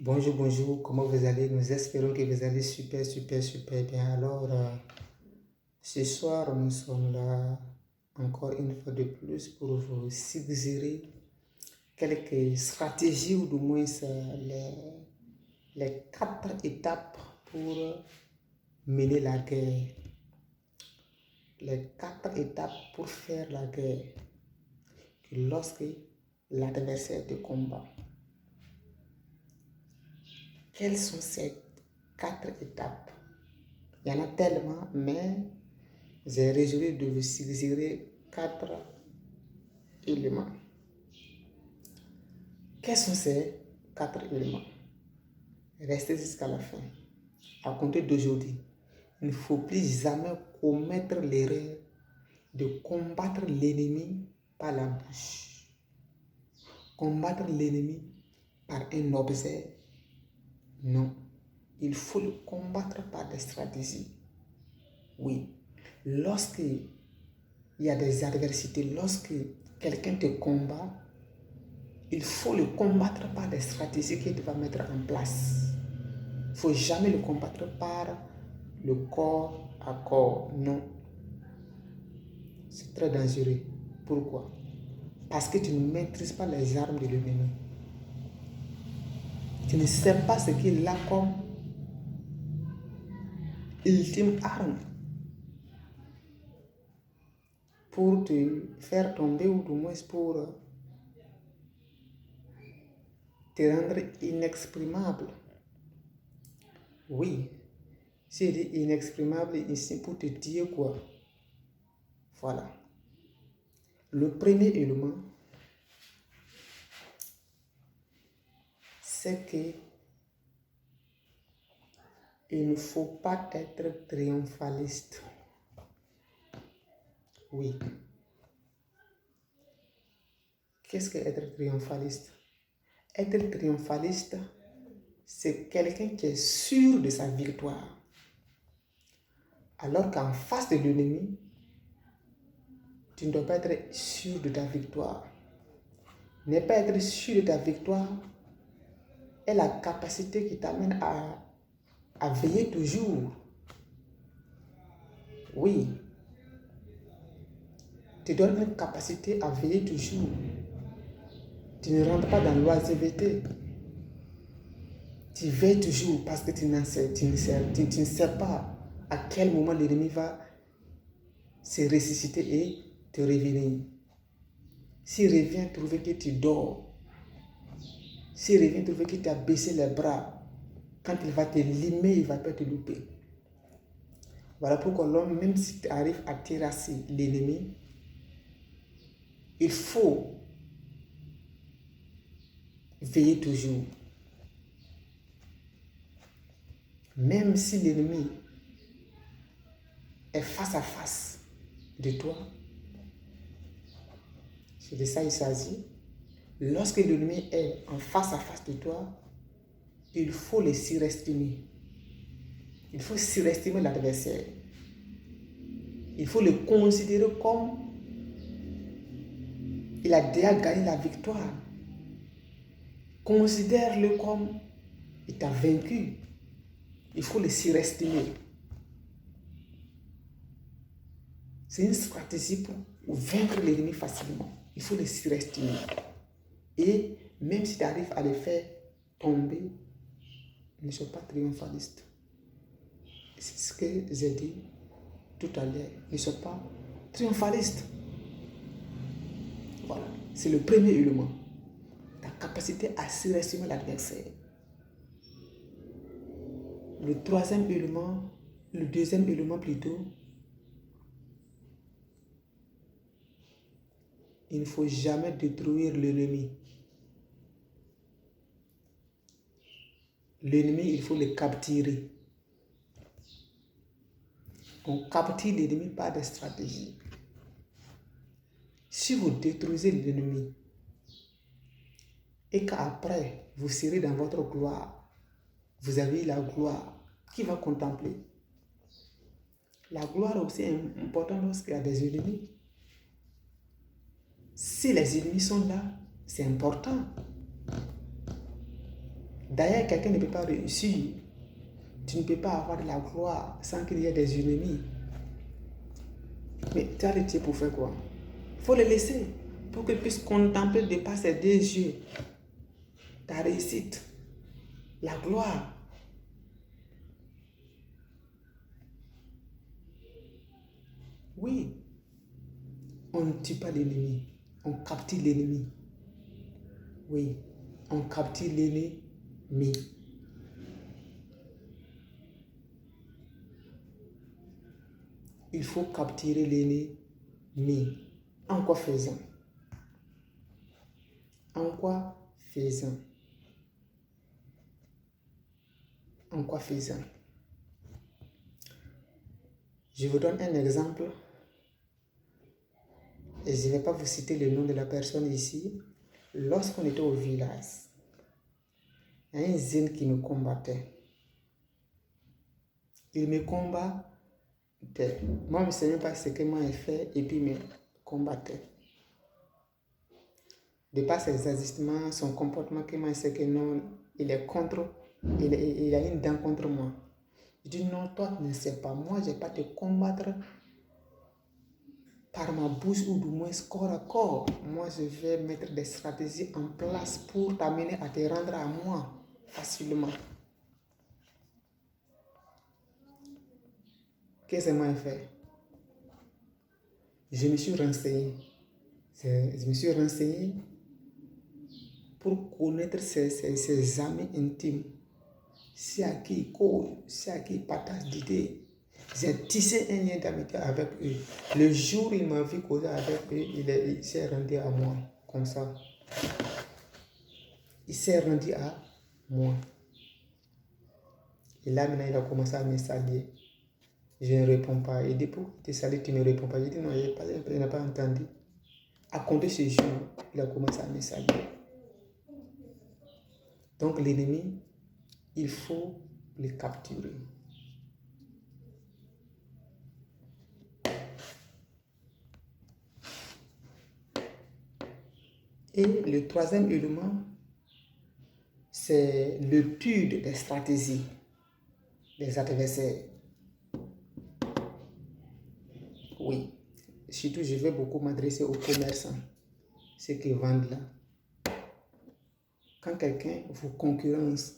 Bonjour, bonjour, comment vous allez? Nous espérons que vous allez super, super, super bien. Ce soir, nous sommes là encore une fois de plus pour vous suggérer quelques stratégies ou du moins les 4 étapes pour mener la guerre. Les 4 étapes pour faire la guerre. Que lorsque l'adversaire te combat. Quelles sont ces 4 étapes? Il y en a tellement, mais j'ai résolu de vous suggérer 4 éléments. Quels sont ces 4 éléments? Restez jusqu'à la fin. À compter d'aujourd'hui, il ne faut plus jamais commettre l'erreur de combattre l'ennemi par la bouche. Combattre l'ennemi par un objet. Non. Il faut le combattre par des stratégies. Oui. Lorsque il y a des adversités, lorsque quelqu'un te combat, il faut le combattre par des stratégies que tu vas mettre en place. Il ne faut jamais le combattre par le corps à corps. Non. C'est très dangereux. Pourquoi? Parce que tu ne maîtrises pas les armes de l'ennemi. Tu ne sais pas ce qu'il a comme ultime arme pour te faire tomber ou du moins pour te rendre inexprimable. Oui, j'ai dit inexprimable ici pour te dire quoi? Voilà. Le premier élément, c'est que il ne faut pas être triomphaliste. Oui. Qu'est-ce que être triomphaliste? Être triomphaliste, c'est quelqu'un qui est sûr de sa victoire. Alors qu'en face de l'ennemi, tu ne dois pas être sûr de ta victoire. Ne pas être sûr de ta victoire est la capacité qui t'amène à veiller toujours. Oui. Tu donnes une capacité à veiller toujours. Tu ne rentres pas dans l'oisiveté. Tu veilles toujours parce que tu ne sais pas à quel moment l'ennemi va se ressusciter et te revenir. S'il revient trouver que tu dors, s'il revient trouver que tu as baissé les bras, quand il va te limer, il ne va pas te louper. Voilà pourquoi l'homme, même si tu arrives à terrasser l'ennemi, il faut veiller toujours. Même si l'ennemi est face à face de toi, c'est de ça il s'agit. Lorsque l'ennemi est en face à face de toi, il faut le surestimer. Il faut surestimer l'adversaire. Il faut le considérer comme il a déjà gagné la victoire. Considère-le comme il t'a vaincu. Il faut le surestimer. C'est une stratégie pour vaincre l'ennemi facilement. Il faut le surestimer. Et même si tu arrives à le faire tomber, ne sois pas triomphaliste. C'est ce que j'ai dit tout à l'heure. Ne sois pas triomphaliste. Voilà. C'est le premier élément. Ta capacité à surestimer l'adversaire. Le deuxième élément plutôt, il ne faut jamais détruire l'ennemi. L'ennemi, il faut le capturer. On capture l'ennemi par des stratégies. Si vous détruisez l'ennemi et qu'après, vous serez dans votre gloire, vous avez la gloire, qui va contempler? La gloire aussi est importante lorsqu'il y a des ennemis. Si les ennemis sont là, c'est important. D'ailleurs, quelqu'un ne peut pas réussir. Tu ne peux pas avoir de la gloire sans qu'il y ait des ennemis. Mais tu as le Dieu pour faire quoi? Il faut le laisser pour qu'il puisse contempler de par ses deux yeux ta réussite, la gloire. Oui, on ne tue pas l'ennemi, on captive l'ennemi. Oui, on captive l'ennemi. Il faut capturer l'ennemi. En quoi faisant? En quoi faisant? En quoi faisant? Je vous donne un exemple. Et je ne vais pas vous citer le nom de la personne ici. Lorsqu'on était au village, il y a un jeune qui me combattait. Il me combattait. Moi, je ne sais même pas ce que moi j'ai fait et puis il me combattait. De par ses ajustements, son comportement, que moi je sais que non, il est contre, il a une dent contre moi. Je dis non, toi tu ne sais pas, moi je ne vais pas te combattre par ma bouche ou du moins corps à corps. Moi je vais mettre des stratégies en place pour t'amener à te rendre à moi facilement. Qu'est-ce que moi j'ai fait? Je me suis renseigné. Je me suis renseigné pour connaître ses amis intimes. C'est à qui il cause, c'est à qui il partage d'idées. J'ai tissé un lien d'amitié avec eux. Le jour où il m'a vu causer avec eux, il s'est rendu à moi, comme ça. Il s'est rendu à moi. Et là, maintenant, il a commencé à me saluer. Je ne réponds pas. Il dit, pour te saluer, tu ne me réponds pas. Je dis, non, il n'a pas entendu. À compter ce jour, il a commencé à me saluer. Donc, l'ennemi, il faut le capturer. Et le troisième élément, c'est l'étude des stratégies des adversaires. Oui, surtout je vais beaucoup m'adresser aux commerçants, ceux qui vendent là. Quand quelqu'un vous concurrence,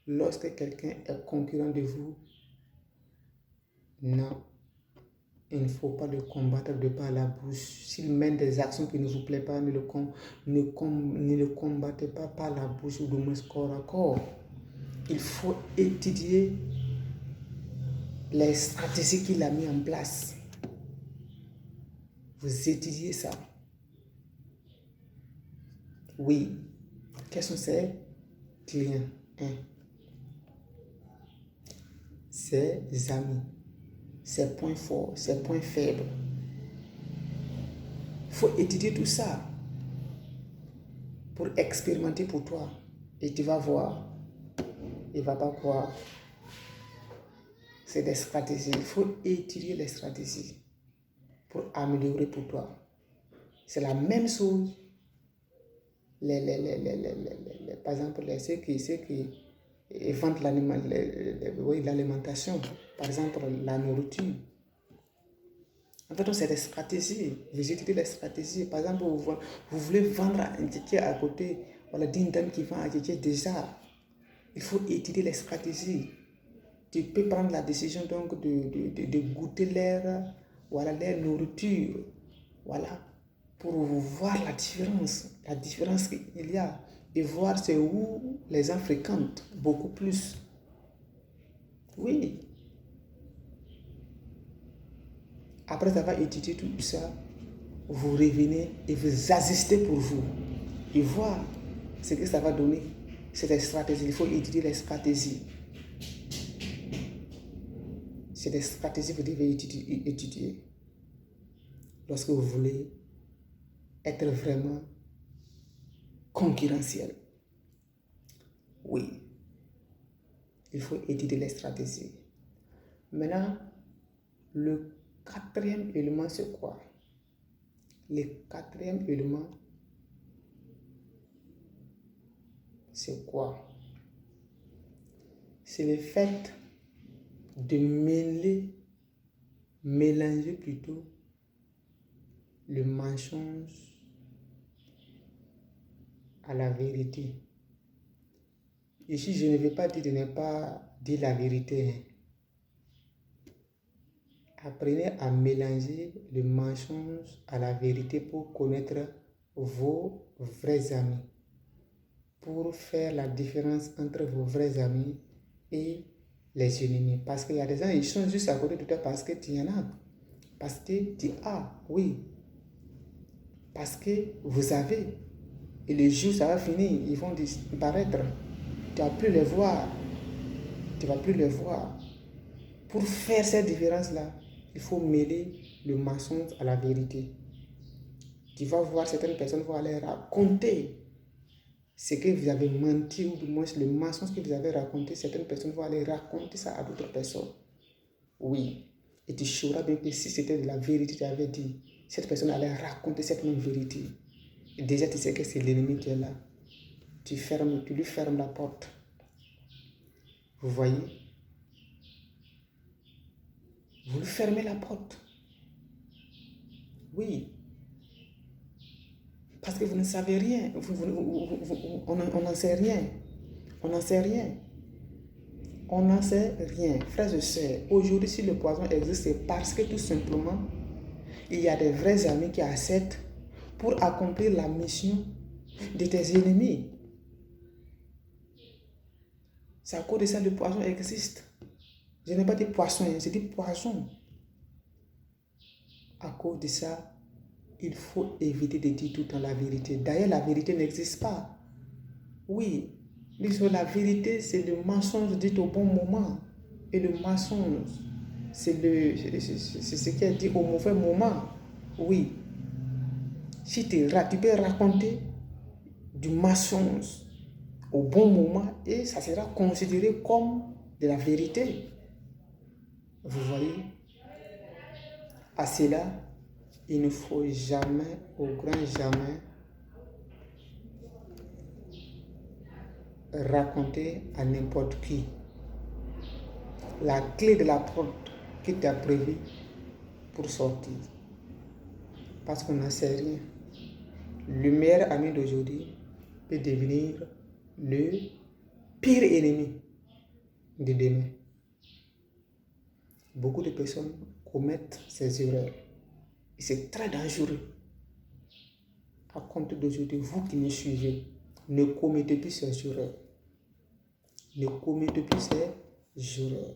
lorsque quelqu'un est concurrent de vous, non, il ne faut pas le combattre de par la bouche. S'il mène des actions qui ne vous plaisent pas, ne le combattez pas par la bouche ou du moins corps à corps. Il faut étudier les stratégies qu'il a mis en place. Vous étudiez ça. Oui. Quels sont ses clients? Ses amis, ses points forts, ses points faibles. Il faut étudier tout ça pour expérimenter pour toi. Et tu vas voir. Il ne va pas croire. C'est des stratégies. Il faut étudier les stratégies pour améliorer pour toi. C'est la même chose. Par exemple, ceux qui vendent l'alimentation, par exemple la nourriture. En fait, c'est des stratégies. Vous étudiez les stratégies. Par exemple, vous voulez vendre un ticket à côté, voilà, d'une dame qui vend un ticket déjà. Il faut étudier les stratégies. Tu peux prendre la décision donc de goûter leur nourriture. Voilà. Pour voir la différence qu'il y a. Et voir c'est où les gens fréquentent beaucoup plus. Oui. Après avoir étudié tout ça, vous revenez et vous ajustez pour vous. Et voir ce que ça va donner. C'est des stratégies. Il faut étudier les stratégies. C'est des stratégies que vous devez étudier. Lorsque vous voulez être vraiment concurrentiel. Oui. Il faut étudier les stratégies. Maintenant, le quatrième élément, c'est quoi? Le quatrième élément, c'est quoi? C'est le fait de mélanger plutôt le mensonge à la vérité. Ici, je ne vais pas dire de ne pas dire la vérité. Apprenez à mélanger le mensonge à la vérité pour connaître vos vrais amis. Pour faire la différence entre vos vrais amis et les ennemis. Parce qu'il y a des gens, ils sont juste à côté de toi parce que tu y en as. Parce que tu as, oui. Parce que vous avez. Et le jour, ça va finir, ils vont disparaître. Tu ne vas plus les voir. Tu ne vas plus les voir. Pour faire cette différence-là, il faut mêler le mensonge à la vérité. Tu vas voir certaines personnes vont aller raconter ce que vous avez menti ou du moins le mensonge que vous avez raconté. Certaines personnes vont aller raconter ça à d'autres personnes. Oui. Et tu sauras bien que si c'était de la vérité, tu avais dit, cette personne allait raconter cette même vérité. Et déjà, tu sais que c'est l'ennemi qui est là. Tu lui fermes la porte. Vous voyez? Vous lui fermez la porte. Oui. Parce que vous ne savez rien. On n'en sait rien. On n'en sait rien. On n'en sait rien. Frères et sœurs, aujourd'hui, si le poison existe, c'est parce que tout simplement, il y a des vrais amis qui acceptent pour accomplir la mission de tes ennemis. C'est à cause de ça que le poison existe. Je n'ai pas dit poisson, j'ai dit poison. À cause de ça, il faut éviter de dire tout le temps la vérité. D'ailleurs, la vérité n'existe pas. Oui, la vérité, c'est le mensonge dit au bon moment. Et le mensonge, c'est ce qui est dit au mauvais moment. Oui. Si tu peux raconter du mensonge au bon moment et ça sera considéré comme de la vérité. Vous voyez? À cela, il ne faut jamais, au grand jamais, raconter à n'importe qui la clé de la porte qui t'a prévue pour sortir. Parce qu'on n'en sait rien. Le meilleur ami d'aujourd'hui peut devenir le pire ennemi de demain. Beaucoup de personnes commettent ces erreurs. Et c'est très dangereux. À compter d'aujourd'hui, vous qui me suivez, ne commettez plus ces erreurs. Ne commettez plus ces erreurs.